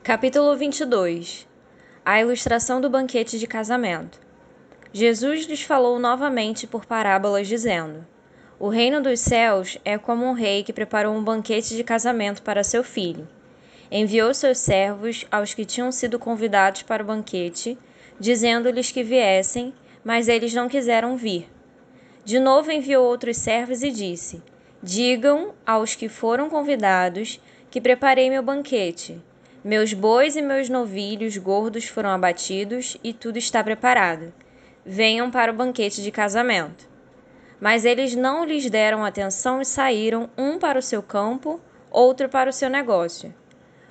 Capítulo 22. A ilustração do banquete de casamento. Jesus lhes falou novamente por parábolas, dizendo: O reino dos céus é como um rei que preparou um banquete de casamento para seu filho. Enviou seus servos aos que tinham sido convidados para o banquete, dizendo-lhes que viessem, mas eles não quiseram vir. De novo enviou outros servos e disse: Digam aos que foram convidados que preparei meu banquete. Meus bois e meus novilhos gordos foram abatidos e tudo está preparado. Venham para o banquete de casamento. Mas eles não lhes deram atenção e saíram, um para o seu campo, outro para o seu negócio.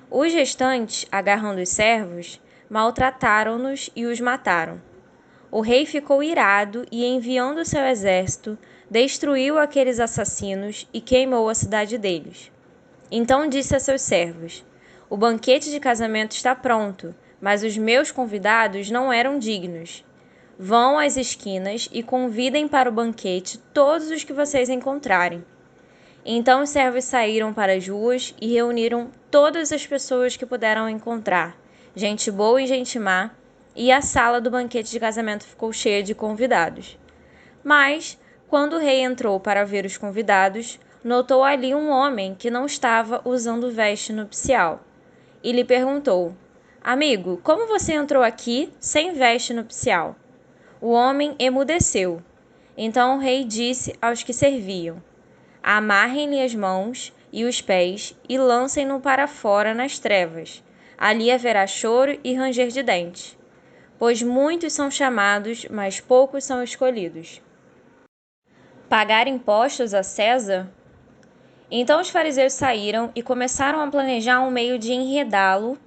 Os restantes, agarrando os servos, maltrataram-nos e os mataram. O rei ficou irado e, enviando seu exército, destruiu aqueles assassinos e queimou a cidade deles. Então disse a seus servos: O banquete de casamento está pronto, mas os meus convidados não eram dignos. Vão às esquinas e convidem para o banquete todos os que vocês encontrarem. Então os servos saíram para as ruas e reuniram todas as pessoas que puderam encontrar, gente boa e gente má, e a sala do banquete de casamento ficou cheia de convidados. Mas, quando o rei entrou para ver os convidados, notou ali um homem que não estava usando veste nupcial. E lhe perguntou: Amigo, como você entrou aqui sem veste nupcial? O homem emudeceu. Então o rei disse aos que serviam: Amarrem-lhe as mãos e os pés e lancem-no para fora nas trevas. Ali haverá choro e ranger de dentes. Pois muitos são chamados, mas poucos são escolhidos. Pagar impostos a César? Então os fariseus saíram e começaram a planejar um meio de enredá-lo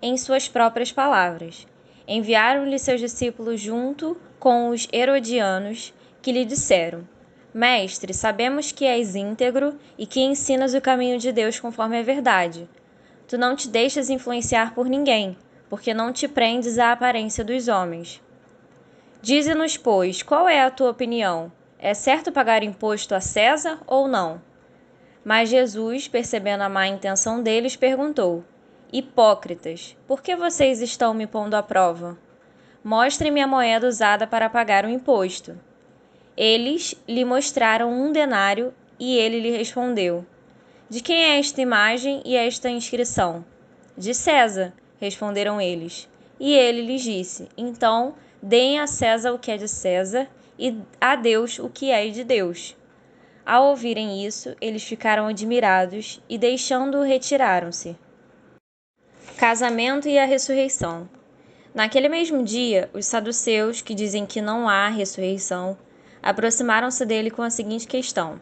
em suas próprias palavras. Enviaram-lhe seus discípulos junto com os herodianos, que lhe disseram: Mestre, sabemos que és íntegro e que ensinas o caminho de Deus conforme a verdade. Tu não te deixas influenciar por ninguém, porque não te prendes à aparência dos homens. Dize-nos, pois, qual é a tua opinião? É certo pagar imposto a César ou não? Mas Jesus, percebendo a má intenção deles, perguntou: Hipócritas, por que vocês estão me pondo à prova? Mostrem-me a moeda usada para pagar o imposto. Eles lhe mostraram 1 denário e ele lhe respondeu: De quem é esta imagem e esta inscrição? De César, responderam eles. E ele lhes disse: Então, deem a César o que é de César e a Deus o que é de Deus. Ao ouvirem isso, eles ficaram admirados e, deixando-o, retiraram-se. Casamento e a ressurreição. Naquele mesmo dia, os saduceus, que dizem que não há ressurreição, aproximaram-se dele com a seguinte questão: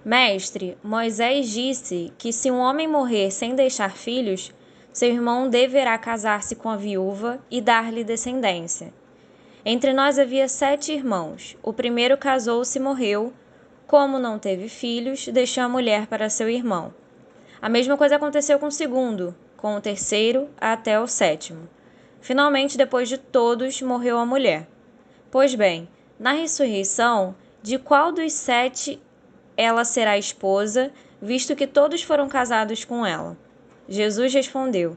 Mestre, Moisés disse que se um homem morrer sem deixar filhos, seu irmão deverá casar-se com a viúva e dar-lhe descendência. Entre nós havia 7 irmãos. O primeiro casou-se e morreu. Como não teve filhos, deixou a mulher para seu irmão. A mesma coisa aconteceu com o segundo, com o terceiro até o 7º. Finalmente, depois de todos, morreu a mulher. Pois bem, na ressurreição, de qual dos 7 ela será esposa, visto que todos foram casados com ela? Jesus respondeu: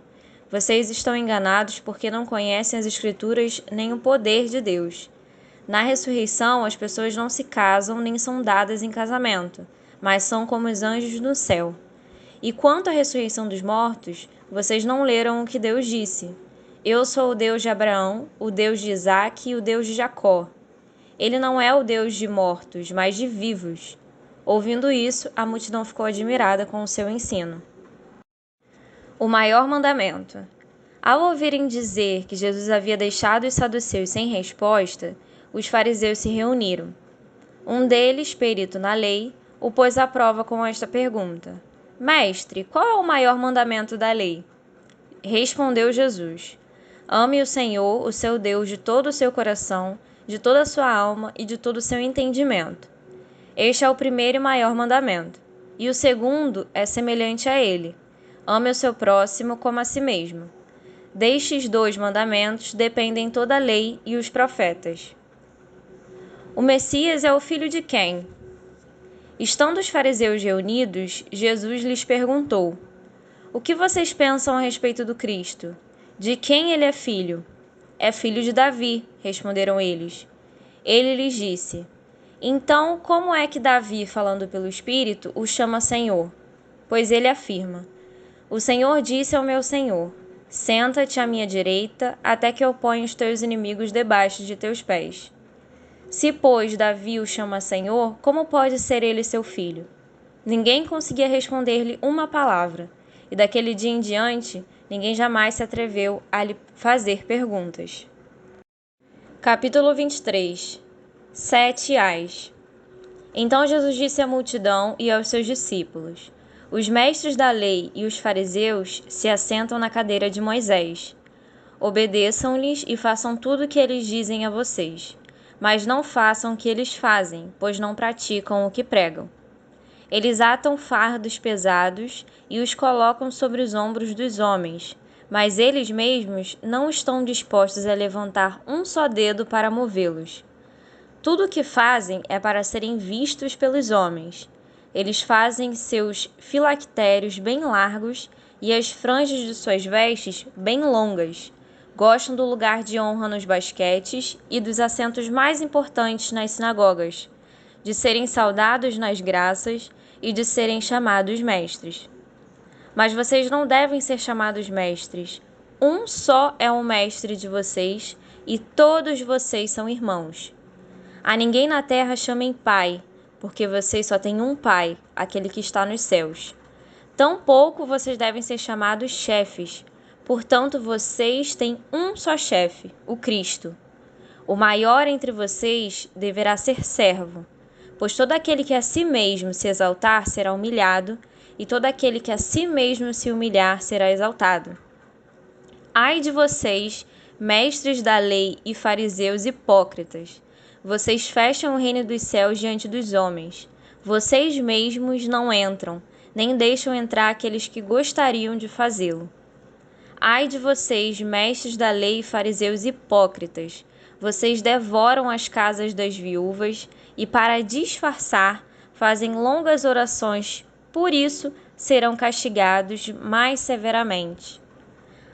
Vocês estão enganados porque não conhecem as Escrituras nem o poder de Deus. Na ressurreição, as pessoas não se casam nem são dadas em casamento, mas são como os anjos no céu. E quanto à ressurreição dos mortos, vocês não leram o que Deus disse: Eu sou o Deus de Abraão, o Deus de Isaque e o Deus de Jacó. Ele não é o Deus de mortos, mas de vivos. Ouvindo isso, a multidão ficou admirada com o seu ensino. O maior mandamento. Ao ouvirem dizer que Jesus havia deixado os saduceus sem resposta, os fariseus se reuniram. Um deles, perito na lei, o pôs à prova com esta pergunta: Mestre, qual é o maior mandamento da lei? Respondeu Jesus: Ame o Senhor, o seu Deus, de todo o seu coração, de toda a sua alma e de todo o seu entendimento. Este é o primeiro e maior mandamento. E o segundo é semelhante a ele: ame o seu próximo como a si mesmo. Destes 2 mandamentos dependem toda a lei e os profetas. O Messias é o filho de quem? Estando os fariseus reunidos, Jesus lhes perguntou: O que vocês pensam a respeito do Cristo? De quem ele é filho? É filho de Davi, responderam eles. Ele lhes disse: Então, como é que Davi, falando pelo Espírito, o chama Senhor? Pois ele afirma: O Senhor disse ao meu Senhor: Senta-te à minha direita, até que eu ponha os teus inimigos debaixo de teus pés. Se, pois, Davi o chama Senhor, como pode ser ele seu filho? Ninguém conseguia responder-lhe uma palavra, e daquele dia em diante, ninguém jamais se atreveu a lhe fazer perguntas. Capítulo 23. 7 Ais. Então Jesus disse à multidão e aos seus discípulos: Os mestres da lei e os fariseus se assentam na cadeira de Moisés. Obedeçam-lhes e façam tudo o que eles dizem a vocês, mas não façam o que eles fazem, pois não praticam o que pregam. Eles atam fardos pesados e os colocam sobre os ombros dos homens, mas eles mesmos não estão dispostos a levantar um só dedo para movê-los. Tudo o que fazem é para serem vistos pelos homens. Eles fazem seus filactérios bem largos e as franjas de suas vestes bem longas. Gostam do lugar de honra nos basquetes e dos assentos mais importantes nas sinagogas, de serem saudados nas graças e de serem chamados mestres. Mas vocês não devem ser chamados mestres. Um só é o mestre de vocês e todos vocês são irmãos. A ninguém na terra chamem pai, porque vocês só têm um pai, aquele que está nos céus. Tampouco vocês devem ser chamados chefes. Portanto, vocês têm um só chefe, o Cristo. O maior entre vocês deverá ser servo. Pois todo aquele que a si mesmo se exaltar será humilhado, e todo aquele que a si mesmo se humilhar será exaltado. Ai de vocês, mestres da lei e fariseus hipócritas! Vocês fecham o reino dos céus diante dos homens. Vocês mesmos não entram, nem deixam entrar aqueles que gostariam de fazê-lo. Ai de vocês, mestres da lei e fariseus hipócritas! Vocês devoram as casas das viúvas e, para disfarçar, fazem longas orações. Por isso, serão castigados mais severamente.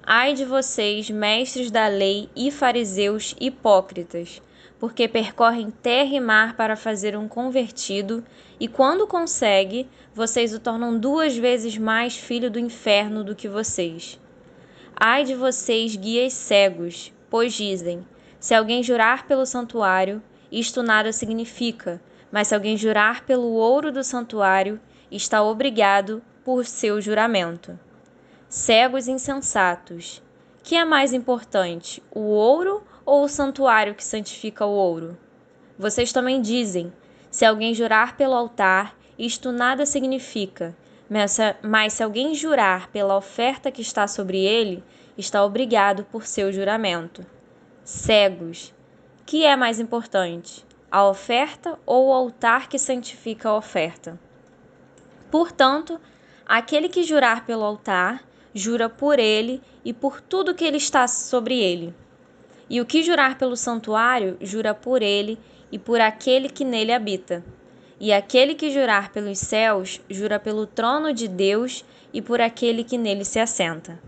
Ai de vocês, mestres da lei e fariseus hipócritas! Porque percorrem terra e mar para fazer um convertido, e quando consegue, vocês o tornam 2 vezes mais filho do inferno do que vocês. Ai de vocês, guias cegos, pois dizem: se alguém jurar pelo santuário, isto nada significa, mas se alguém jurar pelo ouro do santuário, está obrigado por seu juramento. Cegos insensatos! Que é mais importante, o ouro ou o santuário que santifica o ouro? Vocês também dizem: se alguém jurar pelo altar, isto nada significa, mas se alguém jurar pela oferta que está sobre ele, está obrigado por seu juramento. Cegos! Que é mais importante, a oferta ou o altar que santifica a oferta? Portanto, aquele que jurar pelo altar, jura por ele e por tudo que ele está sobre ele. E o que jurar pelo santuário, jura por ele e por aquele que nele habita. E aquele que jurar pelos céus, jura pelo trono de Deus e por aquele que nele se assenta.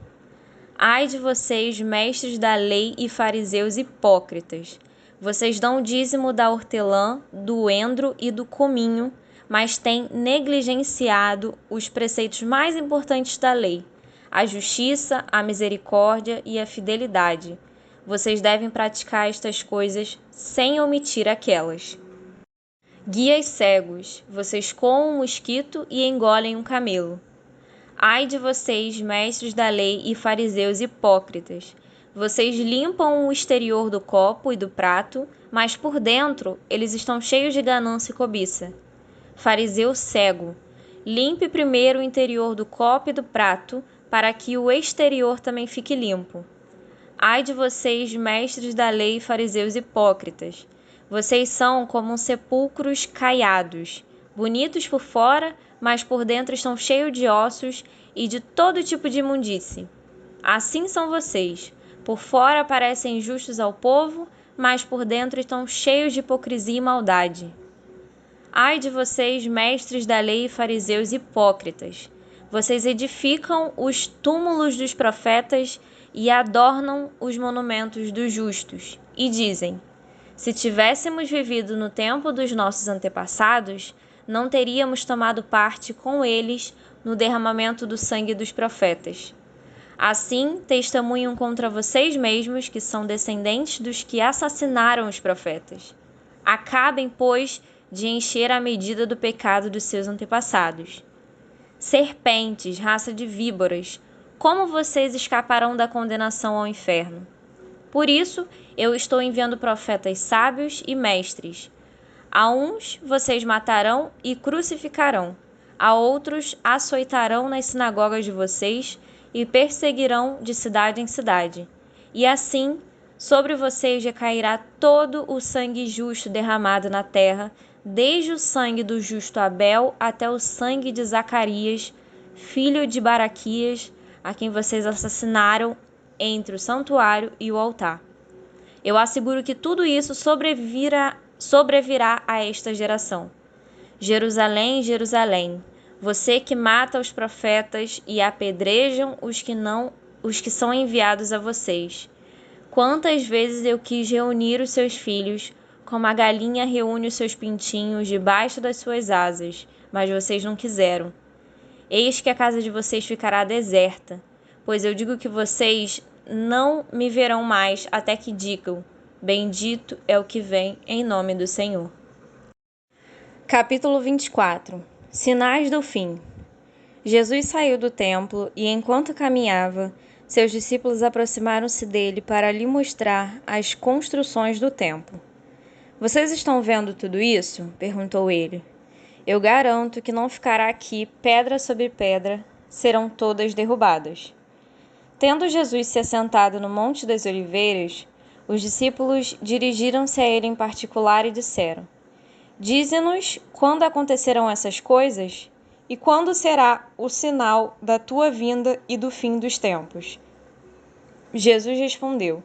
Ai de vocês, mestres da lei e fariseus hipócritas! Vocês dão o dízimo da hortelã, do endro e do cominho, mas têm negligenciado os preceitos mais importantes da lei: a justiça, a misericórdia e a fidelidade. Vocês devem praticar estas coisas sem omitir aquelas. Guias cegos! Vocês coam um mosquito e engolem um camelo. Ai de vocês, mestres da lei e fariseus hipócritas! Vocês limpam o exterior do copo e do prato, mas por dentro eles estão cheios de ganância e cobiça. Fariseu cego! Limpe primeiro o interior do copo e do prato, para que o exterior também fique limpo. Ai de vocês, mestres da lei e fariseus hipócritas! Vocês são como sepulcros caiados, bonitos por fora, mas por dentro estão cheios de ossos e de todo tipo de imundície. Assim são vocês. Por fora parecem justos ao povo, mas por dentro estão cheios de hipocrisia e maldade. Ai de vocês, mestres da lei e fariseus hipócritas! Vocês edificam os túmulos dos profetas e adornam os monumentos dos justos, e dizem: se tivéssemos vivido no tempo dos nossos antepassados, não teríamos tomado parte com eles no derramamento do sangue dos profetas. Assim, testemunham contra vocês mesmos que são descendentes dos que assassinaram os profetas. Acabem, pois, de encher a medida do pecado dos seus antepassados. Serpentes, raça de víboras, como vocês escaparão da condenação ao inferno? Por isso, eu estou enviando profetas sábios e mestres. A uns vocês matarão e crucificarão, a outros açoitarão nas sinagogas de vocês e perseguirão de cidade em cidade. E assim, sobre vocês recairá todo o sangue justo derramado na terra, desde o sangue do justo Abel até o sangue de Zacarias, filho de Baraquias, a quem vocês assassinaram entre o santuário e o altar. Eu asseguro que tudo isso sobrevirá a esta geração. Jerusalém, Jerusalém, você que mata os profetas e apedrejam os que são enviados a vocês. Quantas vezes eu quis reunir os seus filhos, como a galinha reúne os seus pintinhos debaixo das suas asas, mas vocês não quiseram. Eis que a casa de vocês ficará deserta, pois eu digo que vocês não me verão mais até que digam: bendito é o que vem em nome do Senhor. Capítulo 24. Sinais do fim. Jesus saiu do templo e, enquanto caminhava, seus discípulos aproximaram-se dele para lhe mostrar as construções do templo. Vocês estão vendo tudo isso? Perguntou ele. Eu garanto que não ficará aqui pedra sobre pedra, serão todas derrubadas. Tendo Jesus se assentado no Monte das Oliveiras, os discípulos dirigiram-se a ele em particular e disseram: dize-nos quando acontecerão essas coisas e quando será o sinal da tua vinda e do fim dos tempos. Jesus respondeu: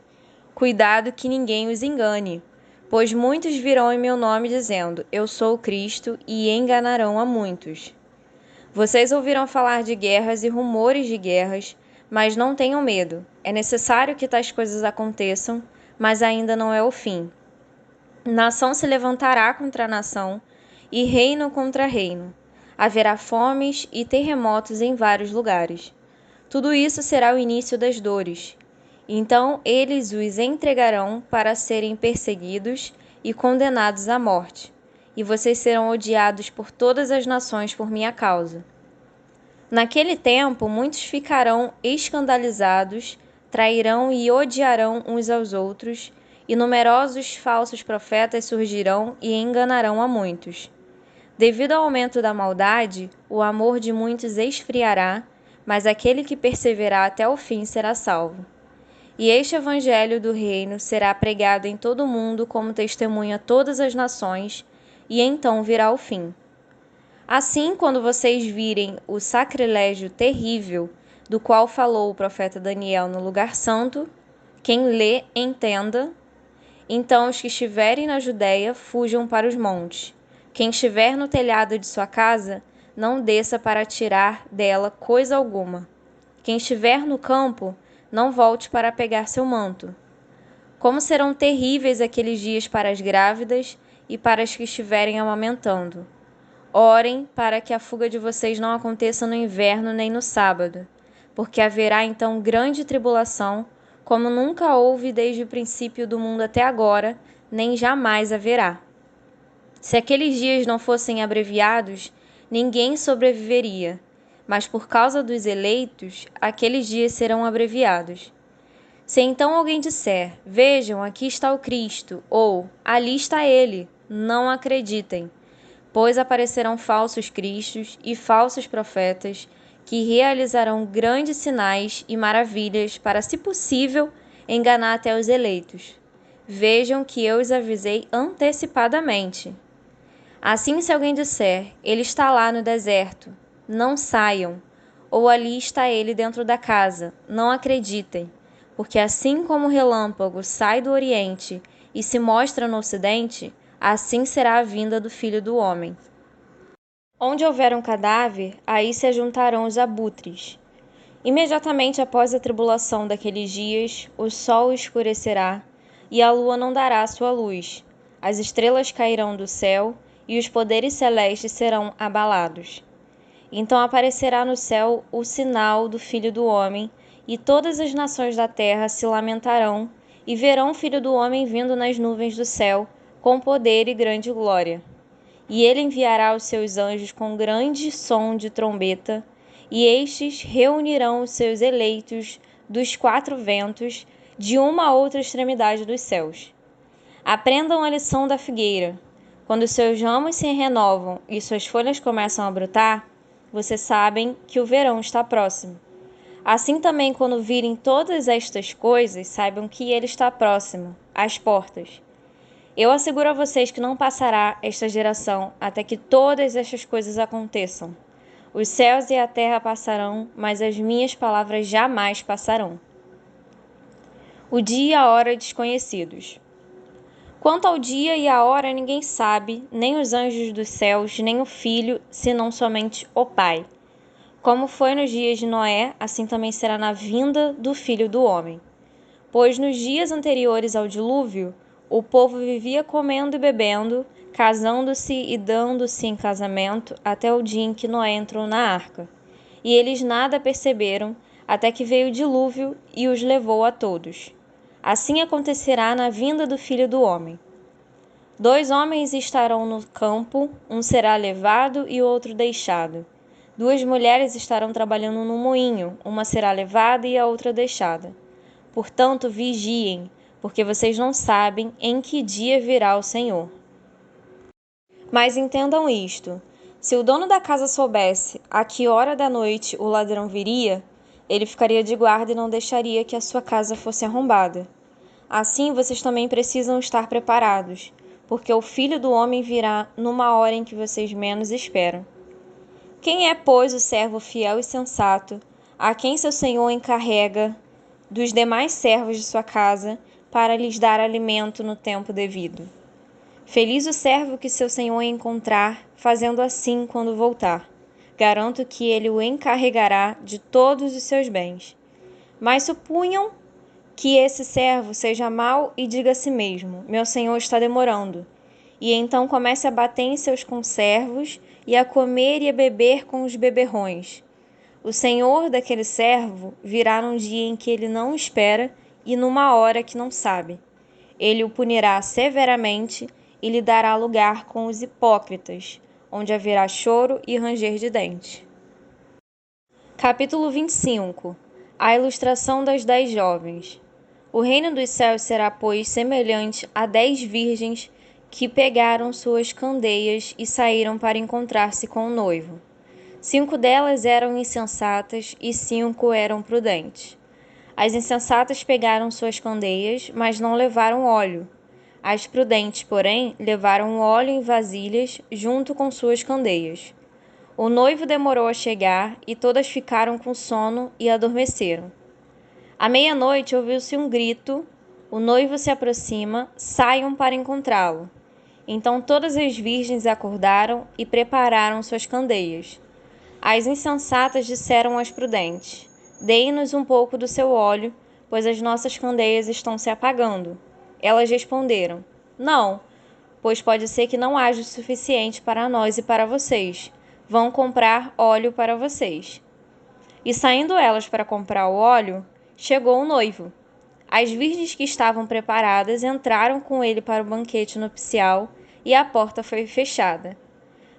cuidado que ninguém os engane, pois muitos virão em meu nome dizendo: eu sou o Cristo, e enganarão a muitos. Vocês ouvirão falar de guerras e rumores de guerras, mas não tenham medo. É necessário que tais coisas aconteçam, mas ainda não é o fim. Nação se levantará contra nação e reino contra reino. Haverá fomes e terremotos em vários lugares. Tudo isso será o início das dores. Então eles os entregarão para serem perseguidos e condenados à morte, e vocês serão odiados por todas as nações por minha causa. Naquele tempo, muitos ficarão escandalizados, trairão e odiarão uns aos outros, e numerosos falsos profetas surgirão e enganarão a muitos. Devido ao aumento da maldade, o amor de muitos esfriará, mas aquele que perseverar até o fim será salvo. E este evangelho do reino será pregado em todo o mundo como testemunho a todas as nações, e então virá o fim. Assim, quando vocês virem o sacrilégio terrível do qual falou o profeta Daniel no lugar santo, quem lê, entenda. Então os que estiverem na Judéia fujam para os montes. Quem estiver no telhado de sua casa, não desça para tirar dela coisa alguma. Quem estiver no campo, não volte para pegar seu manto. Como serão terríveis aqueles dias para as grávidas e para as que estiverem amamentando. Orem para que a fuga de vocês não aconteça no inverno nem no sábado, porque haverá então grande tribulação, como nunca houve desde o princípio do mundo até agora, nem jamais haverá. Se aqueles dias não fossem abreviados, ninguém sobreviveria, mas por causa dos eleitos, aqueles dias serão abreviados. Se então alguém disser: vejam, aqui está o Cristo, ou ali está ele, não acreditem, pois aparecerão falsos cristos e falsos profetas, que realizarão grandes sinais e maravilhas para, se possível, enganar até os eleitos. Vejam que eu os avisei antecipadamente. Assim, se alguém disser: ele está lá no deserto, não saiam, ou ali está ele dentro da casa, não acreditem, porque assim como o relâmpago sai do Oriente e se mostra no Ocidente, assim será a vinda do Filho do Homem. Onde houver um cadáver, aí se ajuntarão os abutres. Imediatamente após a tribulação daqueles dias, o sol escurecerá e a lua não dará sua luz. As estrelas cairão do céu e os poderes celestes serão abalados. Então aparecerá no céu o sinal do Filho do Homem, e todas as nações da terra se lamentarão e verão o Filho do Homem vindo nas nuvens do céu, com poder e grande glória. E ele enviará os seus anjos com grande som de trombeta, e estes reunirão os seus eleitos dos quatro ventos, de uma a outra extremidade dos céus. Aprendam a lição da figueira. Quando seus ramos se renovam e suas folhas começam a brotar, vocês sabem que o verão está próximo. Assim também, quando virem todas estas coisas, saibam que ele está próximo, às portas. Eu asseguro a vocês que não passará esta geração até que todas estas coisas aconteçam. Os céus e a terra passarão, mas as minhas palavras jamais passarão. O dia e a hora desconhecidos. Quanto ao dia e à hora ninguém sabe, nem os anjos dos céus, nem o Filho, senão somente o Pai. Como foi nos dias de Noé, assim também será na vinda do Filho do Homem. Pois nos dias anteriores ao dilúvio, o povo vivia comendo e bebendo, casando-se e dando-se em casamento, até o dia em que Noé entrou na arca. E eles nada perceberam, até que veio o dilúvio e os levou a todos. Assim acontecerá na vinda do Filho do Homem. 2 homens estarão no campo, um será levado e o outro deixado. 2 mulheres estarão trabalhando no moinho, uma será levada e a outra deixada. Portanto, vigiem, porque vocês não sabem em que dia virá o Senhor. Mas entendam isto: se o dono da casa soubesse a que hora da noite o ladrão viria, ele ficaria de guarda e não deixaria que a sua casa fosse arrombada. Assim, vocês também precisam estar preparados, porque o Filho do Homem virá numa hora em que vocês menos esperam. Quem é, pois, o servo fiel e sensato, a quem seu senhor encarrega dos demais servos de sua casa, para lhes dar alimento no tempo devido? Feliz o servo que seu senhor encontrar, fazendo assim quando voltar. Garanto que ele o encarregará de todos os seus bens. Mas supunham que esse servo seja mau e diga a si mesmo: meu senhor está demorando. E então comece a bater em seus conservos e a comer e a beber com os beberrões. O senhor daquele servo virá num dia em que ele não espera e numa hora que não sabe. Ele o punirá severamente e lhe dará lugar com os hipócritas, onde haverá choro e ranger de dentes. Capítulo 25. A ilustração das 10 jovens. O reino dos céus será, pois, semelhante a 10 virgens que pegaram suas candeias e saíram para encontrar-se com o noivo. 5 delas eram insensatas e 5 eram prudentes. As insensatas pegaram suas candeias, mas não levaram óleo. As prudentes, porém, levaram óleo em vasilhas junto com suas candeias. O noivo demorou a chegar e todas ficaram com sono e adormeceram. À meia-noite ouviu-se um grito: o noivo se aproxima, saiam para encontrá-lo. Então todas as virgens acordaram e prepararam suas candeias. As insensatas disseram às prudentes: deem-nos um pouco do seu óleo, pois as nossas candeias estão se apagando. Elas responderam: não, pois pode ser que não haja o suficiente para nós e para vocês. Vão comprar óleo para vocês. E saindo elas para comprar o óleo, chegou o noivo. As virgens que estavam preparadas entraram com ele para o banquete nupcial e a porta foi fechada.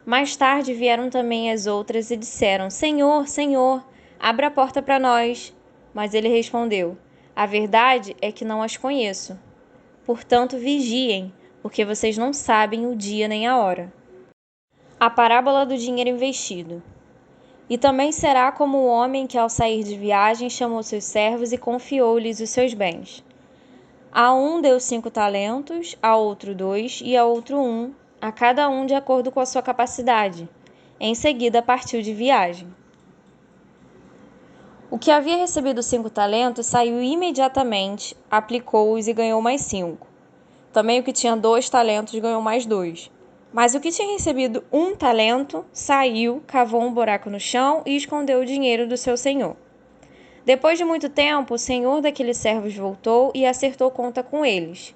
Mais tarde vieram também as outras e disseram: Senhor, Senhor, abra a porta para nós. Mas ele respondeu: a verdade é que não as conheço. Portanto, vigiem, porque vocês não sabem o dia nem a hora. A parábola do dinheiro investido. E também será como o homem que, ao sair de viagem, chamou seus servos e confiou-lhes os seus bens. A um deu 5 talentos, a outro 2 e a outro 1, a cada um de acordo com a sua capacidade. Em seguida partiu de viagem. O que havia recebido 5 talentos saiu imediatamente, aplicou-os e ganhou mais 5. Também o que tinha 2 talentos ganhou mais 2. Mas o que tinha recebido 1 talento saiu, cavou um buraco no chão e escondeu o dinheiro do seu senhor. Depois de muito tempo, o senhor daqueles servos voltou e acertou conta com eles.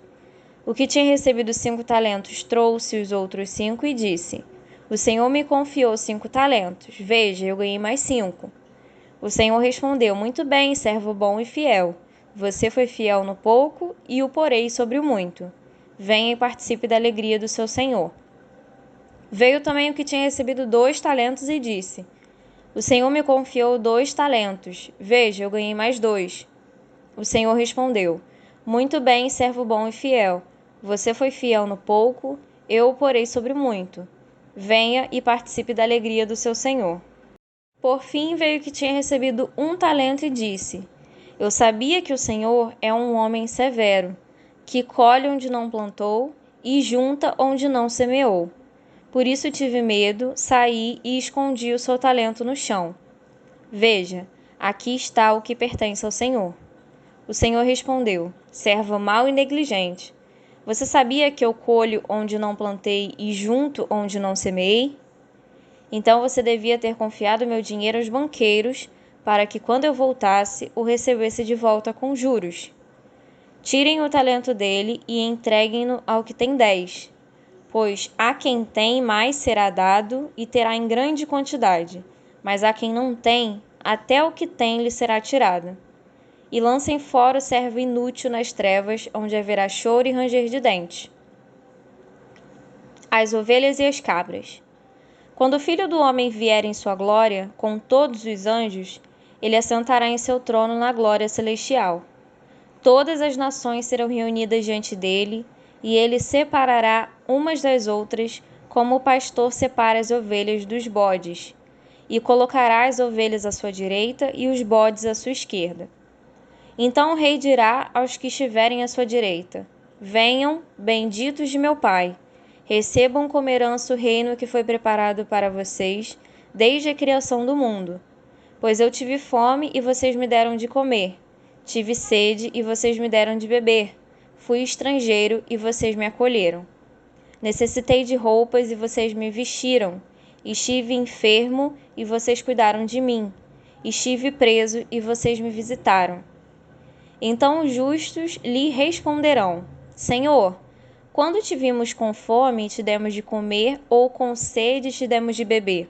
O que tinha recebido 5 talentos trouxe os outros 5 e disse: O senhor me confiou 5 talentos. Veja, eu ganhei mais 5. O senhor respondeu: Muito bem, servo bom e fiel. Você foi fiel no pouco e o porei sobre o muito. Venha e participe da alegria do seu senhor. Veio também o que tinha recebido 2 talentos e disse: O senhor me confiou 2 talentos. Veja, eu ganhei mais 2. O senhor respondeu: Muito bem, servo bom e fiel. Você foi fiel no pouco, eu o porei sobre muito. Venha e participe da alegria do seu senhor. Por fim veio o que tinha recebido 1 talento e disse: Eu sabia que o senhor é um homem severo, que colhe onde não plantou e junta onde não semeou. Por isso tive medo, saí e escondi o seu talento no chão. Veja, aqui está o que pertence ao senhor. O senhor respondeu: Servo mau e negligente. Você sabia que eu colho onde não plantei e junto onde não semeei? Então você devia ter confiado meu dinheiro aos banqueiros, para que quando eu voltasse, o recebesse de volta com juros. Tirem o talento dele e entreguem-no ao que tem 10. Pois a quem tem mais será dado e terá em grande quantidade, mas a quem não tem, até o que tem lhe será tirado. E lancem fora o servo inútil nas trevas, onde haverá choro e ranger de dentes. As ovelhas e as cabras. Quando o Filho do Homem vier em sua glória, com todos os anjos, ele assentará em seu trono na glória celestial. Todas as nações serão reunidas diante dele, e ele separará umas das outras, como o pastor separa as ovelhas dos bodes, e colocará as ovelhas à sua direita e os bodes à sua esquerda. Então o rei dirá aos que estiverem à sua direita: Venham, benditos de meu Pai, recebam como herança o reino que foi preparado para vocês desde a criação do mundo. Pois eu tive fome e vocês me deram de comer, tive sede e vocês me deram de beber, fui estrangeiro e vocês me acolheram. Necessitei de roupas e vocês me vestiram, estive enfermo e vocês cuidaram de mim, estive preso e vocês me visitaram. Então os justos lhe responderão: Senhor, quando te vimos com fome e te demos de comer, ou com sede e te demos de beber?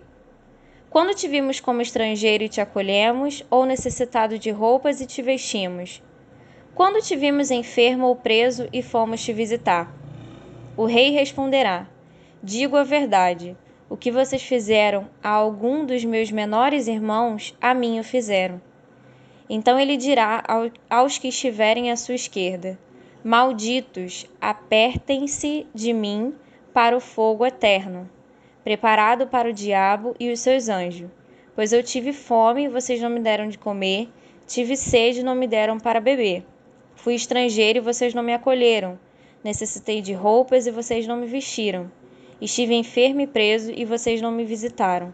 Quando te vimos como estrangeiro e te acolhemos, ou necessitado de roupas e te vestimos? Quando te vimos enfermo ou preso e fomos te visitar? O rei responderá: Digo a verdade, o que vocês fizeram a algum dos meus menores irmãos, a mim o fizeram. Então ele dirá aos que estiverem à sua esquerda: Malditos, apertem-se de mim para o fogo eterno, preparado para o diabo e os seus anjos. Pois eu tive fome e vocês não me deram de comer, tive sede e não me deram para beber. Fui estrangeiro e vocês não me acolheram, necessitei de roupas e vocês não me vestiram. Estive enfermo e preso e vocês não me visitaram.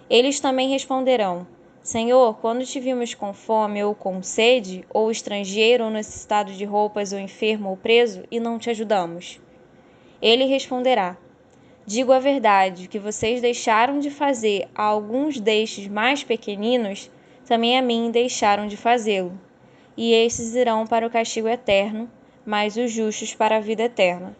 Eles também responderão: Senhor, quando te vimos com fome ou com sede, ou estrangeiro ou necessitado de roupas, ou enfermo ou preso, e não te ajudamos? Ele responderá: Digo a verdade, que vocês deixaram de fazer a alguns destes mais pequeninos, também a mim deixaram de fazê-lo. E estes irão para o castigo eterno, mas os justos para a vida eterna.